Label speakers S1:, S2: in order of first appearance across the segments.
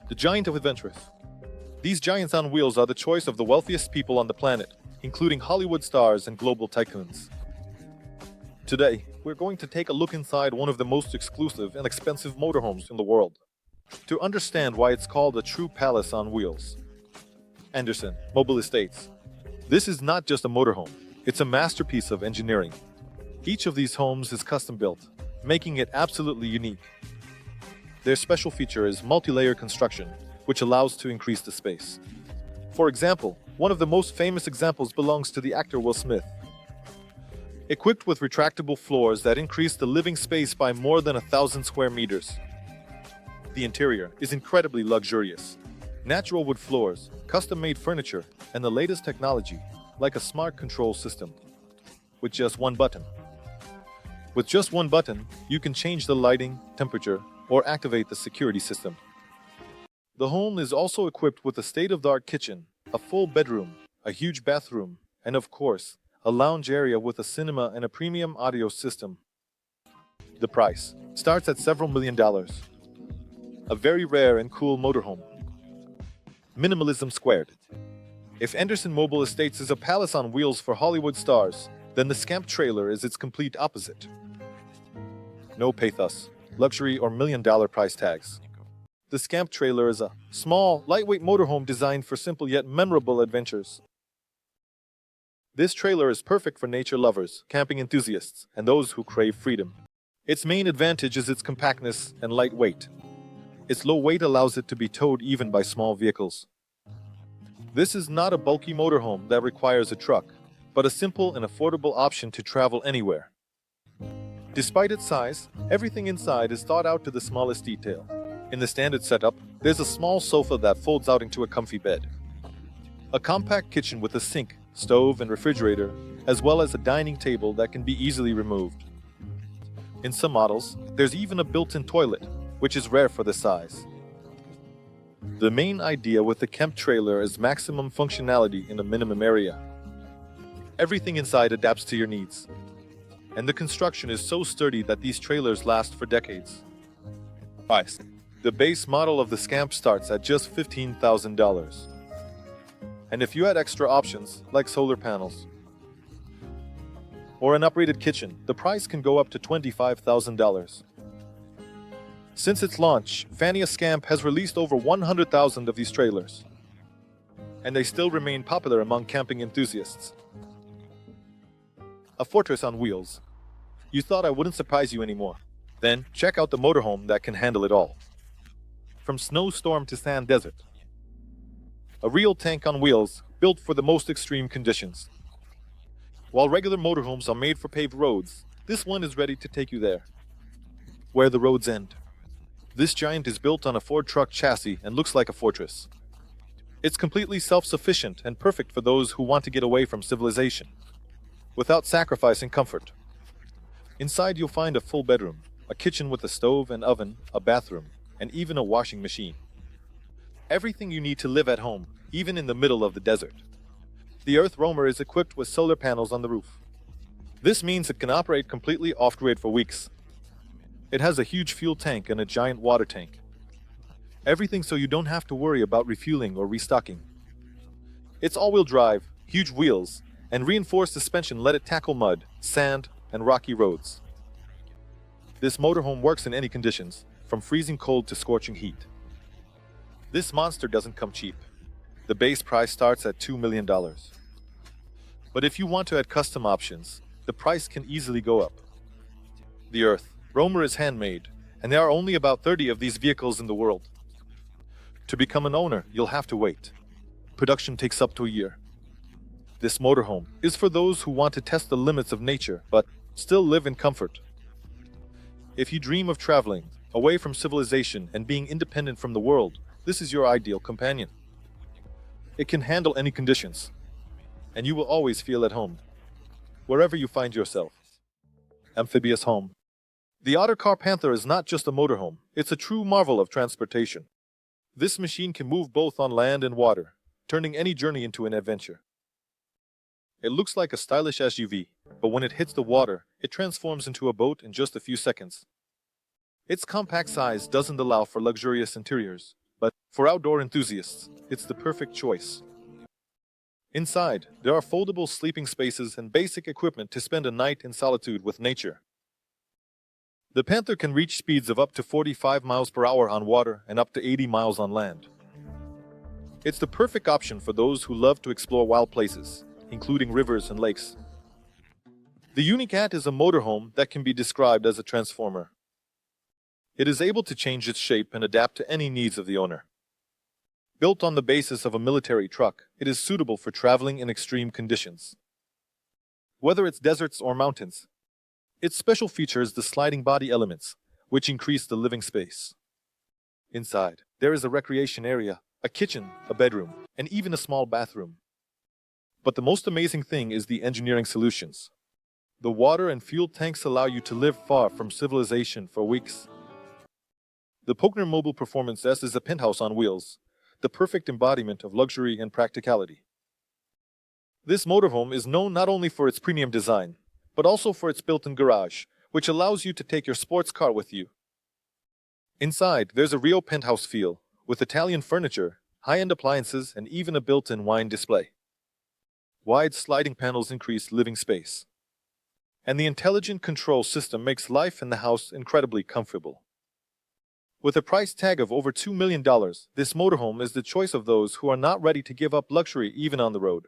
S1: The giant of adventures. These giants on wheels are the choice of the wealthiest people on the planet, including Hollywood stars and global tycoons. Today, we're going to take a look inside one of the most exclusive and expensive motorhomes in the world, to understand why it's called a true palace on wheels. Anderson Mobile Estates. This is not just a motorhome, it's a masterpiece of engineering. Each of these homes is custom built, making it absolutely unique. Their special feature is multi-layer construction, which allows to increase the space. For example, one of the most famous examples belongs to the actor Will Smith. Equipped with retractable floors that increase the living space by more than 1,000 square meters. The interior is incredibly luxurious. Natural wood floors, custom-made furniture, and the latest technology, like a smart control system. With just one button. With just one button, you can change the lighting, temperature, or activate the security system. The home is also equipped with a state-of-the-art kitchen, a full bedroom, a huge bathroom, and of course, a lounge area with a cinema and a premium audio system. The price starts at several $1,000,000. A very rare and cool motorhome. Minimalism squared. If Anderson Mobile Estates is a palace on wheels for Hollywood stars, then the Scamp trailer is its complete opposite. No pathos, luxury, or $1,000,000 price tags. The Scamp trailer is a small, lightweight motorhome designed for simple yet memorable adventures. This trailer is perfect for nature lovers, camping enthusiasts, and those who crave freedom. Its main advantage is its compactness and light weight. Its low weight allows it to be towed even by small vehicles. This is not a bulky motorhome that requires a truck, but a simple and affordable option to travel anywhere. Despite its size, everything inside is thought out to the smallest detail. In the standard setup, there's a small sofa that folds out into a comfy bed. A compact kitchen with a sink, stove, and refrigerator, as well as a dining table that can be easily removed. In some models, there's even a built-in toilet, which is rare for the size. The main idea with the Scamp trailer is maximum functionality in a minimum area. Everything inside adapts to your needs. And the construction is so sturdy that these trailers last for decades. Price. The base model of the Scamp starts at just $15,000. And if you add extra options, like solar panels or an upgraded kitchen, the price can go up to $25,000. Since its launch, Fania Scamp has released over 100,000 of these trailers. And they still remain popular among camping enthusiasts. A fortress on wheels. You thought I wouldn't surprise you anymore. Then, check out the motorhome that can handle it all. From snowstorm to sand desert. A real tank on wheels, built for the most extreme conditions. While regular motorhomes are made for paved roads, this one is ready to take you there, where the roads end. This giant is built on a Ford truck chassis and looks like a fortress. It's completely self-sufficient and perfect for those who want to get away from civilization, without sacrificing comfort. Inside you'll find a full bedroom, a kitchen with a stove and oven, a bathroom, and even a washing machine. Everything you need to live at home, even in the middle of the desert. The Earth Roamer is equipped with solar panels on the roof. This means it can operate completely off-grid for weeks. It has a huge fuel tank and a giant water tank. Everything so you don't have to worry about refueling or restocking. It's all-wheel drive, huge wheels, and reinforced suspension let it tackle mud, sand, and rocky roads. This motorhome works in any conditions, from freezing cold to scorching heat. This monster doesn't come cheap. The base price starts at $2,000,000. But if you want to add custom options, the price can easily go up. The Earth Roamer is handmade, and there are only about 30 of these vehicles in the world. To become an owner, you'll have to wait. Production takes up to a year. This motorhome is for those who want to test the limits of nature, but still live in comfort. If you dream of traveling, away from civilization and being independent from the world, this is your ideal companion. It can handle any conditions, and you will always feel at home, wherever you find yourself. Amphibious home. The Ottercar Panther is not just a motorhome, it's a true marvel of transportation. This machine can move both on land and water, turning any journey into an adventure. It looks like a stylish SUV, but when it hits the water, it transforms into a boat in just a few seconds. Its compact size doesn't allow for luxurious interiors, but for outdoor enthusiasts, it's the perfect choice. Inside, there are foldable sleeping spaces and basic equipment to spend a night in solitude with nature. The Panther can reach speeds of up to 45 miles per hour on water and up to 80 miles on land. It's the perfect option for those who love to explore wild places, including rivers and lakes. The Unicat is a motorhome that can be described as a transformer. It is able to change its shape and adapt to any needs of the owner. Built on the basis of a military truck, it is suitable for traveling in extreme conditions. Whether it's deserts or mountains, its special feature is the sliding body elements, which increase the living space. Inside, there is a recreation area, a kitchen, a bedroom, and even a small bathroom. But the most amazing thing is the engineering solutions. The water and fuel tanks allow you to live far from civilization for weeks. The Pokner Mobile Performance S is a penthouse on wheels, the perfect embodiment of luxury and practicality. This motorhome is known not only for its premium design, but also for its built-in garage, which allows you to take your sports car with you. Inside, there's a real penthouse feel, with Italian furniture, high-end appliances, and even a built-in wine display. Wide sliding panels increase living space. And the intelligent control system makes life in the house incredibly comfortable. With a price tag of over $2 million, this motorhome is the choice of those who are not ready to give up luxury even on the road.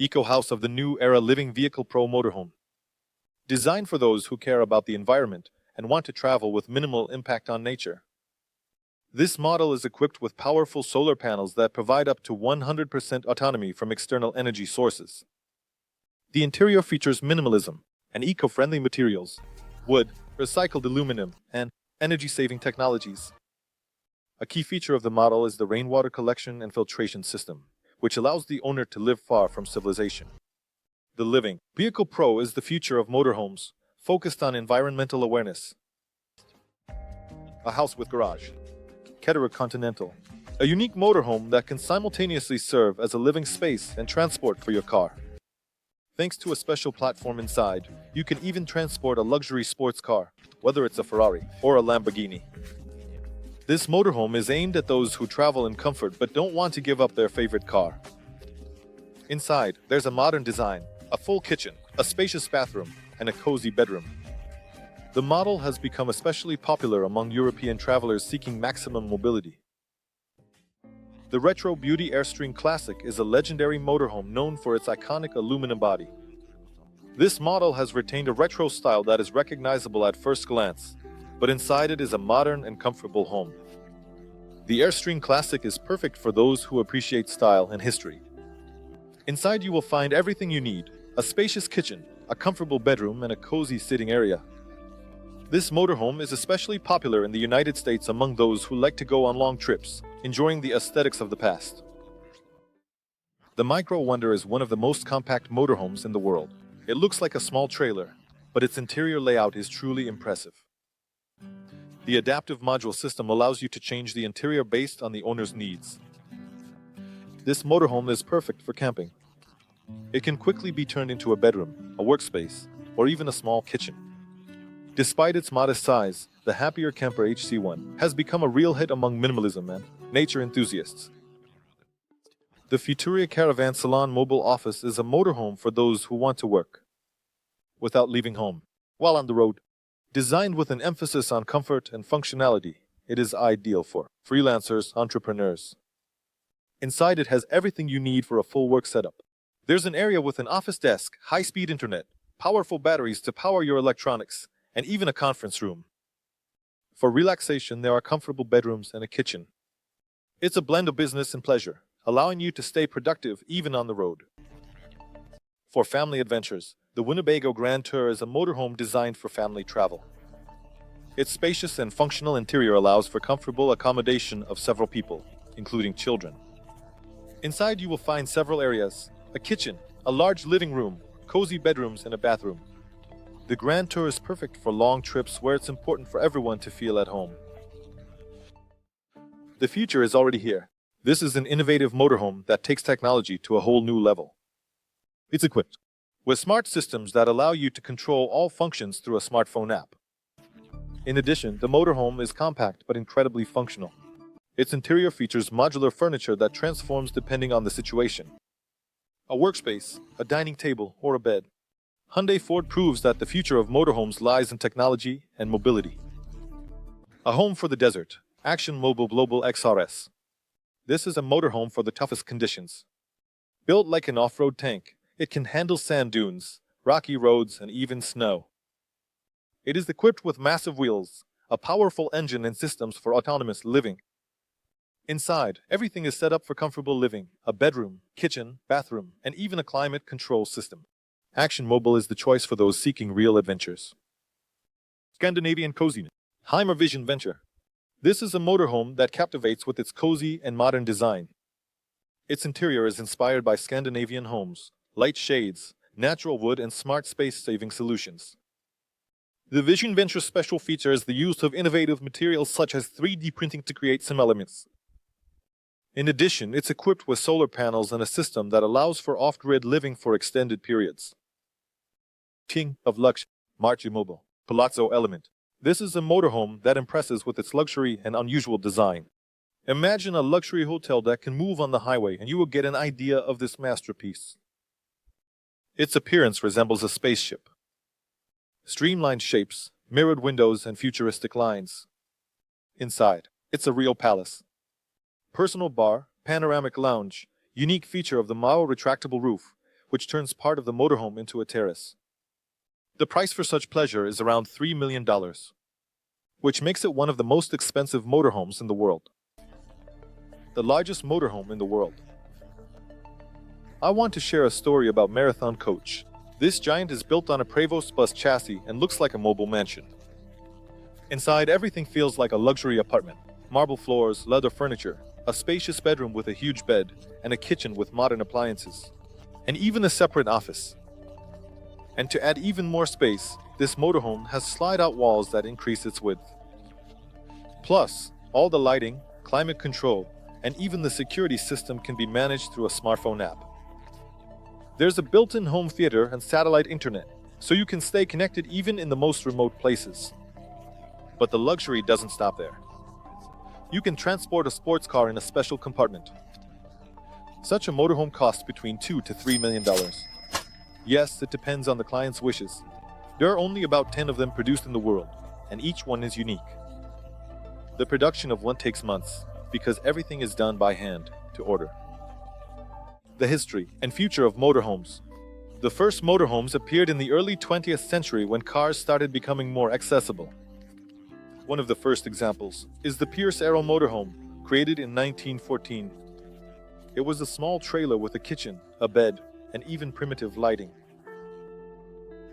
S1: Eco House of the New Era Living Vehicle Pro Motorhome. Designed for those who care about the environment and want to travel with minimal impact on nature. This model is equipped with powerful solar panels that provide up to 100% autonomy from external energy sources. The interior features minimalism and eco-friendly materials, wood, recycled aluminum, and energy-saving technologies. A key feature of the model is the rainwater collection and filtration system, which allows the owner to live far from civilization. The Living Vehicle Pro is the future of motorhomes, focused on environmental awareness. A house with garage. Ketterer Continental. A unique motorhome that can simultaneously serve as a living space and transport for your car. Thanks to a special platform inside, you can even transport a luxury sports car, whether it's a Ferrari or a Lamborghini. This motorhome is aimed at those who travel in comfort but don't want to give up their favorite car. Inside, there's a modern design, a full kitchen, a spacious bathroom, and a cozy bedroom. The model has become especially popular among European travelers seeking maximum mobility. The Retro Beauty Airstream Classic is a legendary motorhome known for its iconic aluminum body. This model has retained a retro style that is recognizable at first glance, but inside it is a modern and comfortable home. The Airstream Classic is perfect for those who appreciate style and history. Inside you will find everything you need, a spacious kitchen, a comfortable bedroom, and a cozy sitting area. This motorhome is especially popular in the United States among those who like to go on long trips, enjoying the aesthetics of the past. The Micro Wonder is one of the most compact motorhomes in the world. It looks like a small trailer, but its interior layout is truly impressive. The adaptive module system allows you to change the interior based on the owner's needs. This motorhome is perfect for camping. It can quickly be turned into a bedroom, a workspace, or even a small kitchen. Despite its modest size, the Happier Camper HC1 has become a real hit among minimalism and nature enthusiasts. The Futuria Caravan Salon Mobile Office is a motorhome for those who want to work without leaving home while on the road. Designed with an emphasis on comfort and functionality, it is ideal for freelancers, entrepreneurs. Inside it has everything you need for a full work setup. There's an area with an office desk, high-speed internet, powerful batteries to power your electronics, and even a conference room. For relaxation, there are comfortable bedrooms and a kitchen. It's a blend of business and pleasure, allowing you to stay productive even on the road. For family adventures, the Winnebago Grand Tour is a motorhome designed for family travel. Its spacious and functional interior allows for comfortable accommodation of several people, including children. Inside you will find several areas, a kitchen, a large living room, cozy bedrooms, and a bathroom. The Grand Tour is perfect for long trips where it's important for everyone to feel at home. The future is already here. This is an innovative motorhome that takes technology to a whole new level. It's equipped with smart systems that allow you to control all functions through a smartphone app. In addition, the motorhome is compact but incredibly functional. Its interior features modular furniture that transforms depending on the situation. A workspace, a dining table, or a bed. Hyundai Ford proves that the future of motorhomes lies in technology and mobility. A home for the desert, Action Mobile Global XRS. This is a motorhome for the toughest conditions. Built like an off-road tank, it can handle sand dunes, rocky roads, and even snow. It is equipped with massive wheels, a powerful engine, and systems for autonomous living. Inside, everything is set up for comfortable living: a bedroom, kitchen, bathroom, and even a climate control system. Action Mobile is the choice for those seeking real adventures. Scandinavian coziness. Heimer Vision Venture. This is a motorhome that captivates with its cozy and modern design. Its interior is inspired by Scandinavian homes, light shades, natural wood, and smart space-saving solutions. The Vision Venture's special feature is the use of innovative materials such as 3D printing to create some elements. In addition, it's equipped with solar panels and a system that allows for off-grid living for extended periods. King of Luxury, Marchi Mobile, Palazzo Element. This is a motorhome that impresses with its luxury and unusual design. Imagine a luxury hotel that can move on the highway and you will get an idea of this masterpiece. Its appearance resembles a spaceship. Streamlined shapes, mirrored windows, and futuristic lines. Inside, it's a real palace. Personal bar, panoramic lounge, unique feature of the Mao retractable roof, which turns part of the motorhome into a terrace. The price for such pleasure is around $3 million, which makes it one of the most expensive motorhomes in the world. The largest motorhome in the world. I want to share a story about Marathon Coach. This giant is built on a Prevost bus chassis and looks like a mobile mansion. Inside, everything feels like a luxury apartment. Marble floors, leather furniture, a spacious bedroom with a huge bed, and a kitchen with modern appliances, and even a separate office. And to add even more space, this motorhome has slide-out walls that increase its width. Plus, all the lighting, climate control, and even the security system can be managed through a smartphone app. There's a built-in home theater and satellite internet, so you can stay connected even in the most remote places. But the luxury doesn't stop there. You can transport a sports car in a special compartment. Such a motorhome costs between $2 to $3 million. Yes, it depends on the client's wishes. There are only about 10 of them produced in the world, and each one is unique. The production of one takes months, because everything is done by hand, to order. The history and future of motorhomes. The first motorhomes appeared in the early 20th century when cars started becoming more accessible. One of the first examples is the Pierce Arrow motorhome, created in 1914. It was a small trailer with a kitchen, a bed, and even primitive lighting.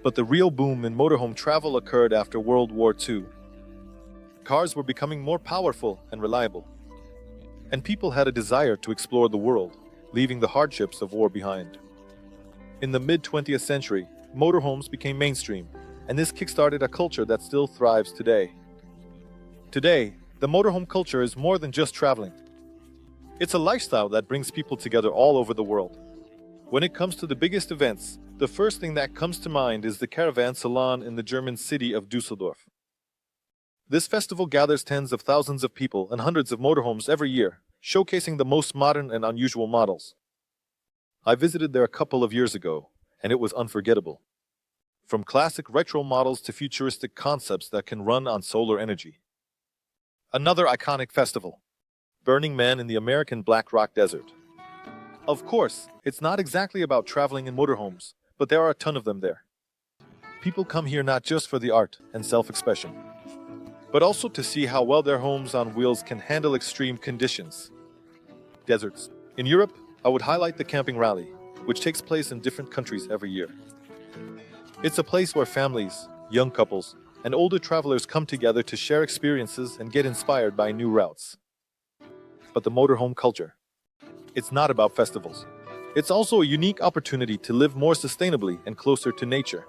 S1: But the real boom in motorhome travel occurred after World War II. Cars were becoming more powerful and reliable, and people had a desire to explore the world, leaving the hardships of war behind. In the mid-20th century, motorhomes became mainstream, and this kickstarted a culture that still thrives today. Today, the motorhome culture is more than just traveling. It's a lifestyle that brings people together all over the world. When it comes to the biggest events, the first thing that comes to mind is the Caravan Salon in the German city of Düsseldorf. This festival gathers tens of thousands of people and hundreds of motorhomes every year, showcasing the most modern and unusual models. I visited there a couple of years ago, and it was unforgettable. From classic retro models to futuristic concepts that can run on solar energy. Another iconic festival, Burning Man in the American Black Rock Desert. Of course, it's not exactly about traveling in motorhomes, but there are a ton of them there. People come here not just for the art and self-expression, but also to see how well their homes on wheels can handle extreme conditions. Deserts. In Europe, I would highlight the Camping Rally, which takes place in different countries every year. It's a place where families, young couples, and older travelers come together to share experiences and get inspired by new routes. But the motorhome culture. It's not about festivals. It's also a unique opportunity to live more sustainably and closer to nature.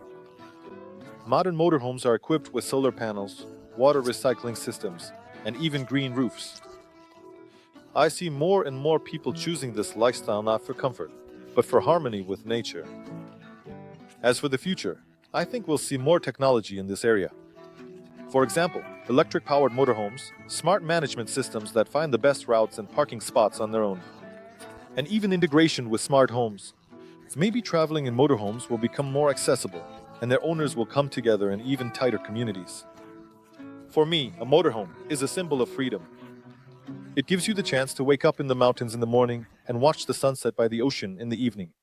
S1: Modern motorhomes are equipped with solar panels, water recycling systems, and even green roofs. I see more and more people choosing this lifestyle not for comfort, but for harmony with nature. As for the future, I think we'll see more technology in this area. For example, electric-powered motorhomes, smart management systems that find the best routes and parking spots on their own, and even integration with smart homes. Maybe traveling in motorhomes will become more accessible, and their owners will come together in even tighter communities. For me, a motorhome is a symbol of freedom. It gives you the chance to wake up in the mountains in the morning and watch the sunset by the ocean in the evening.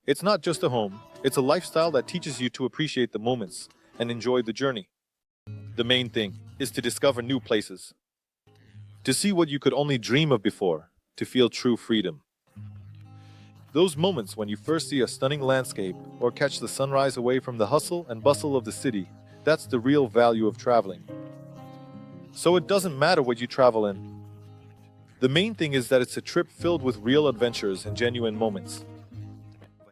S1: It's not just a home, it's a lifestyle that teaches you to appreciate the moments and enjoy the journey. The main thing is to discover new places, to see what you could only dream of before, to feel true freedom. Those moments when you first see a stunning landscape or catch the sunrise away from the hustle and bustle of the city, that's the real value of traveling. So it doesn't matter what you travel in. The main thing is that it's a trip filled with real adventures and genuine moments.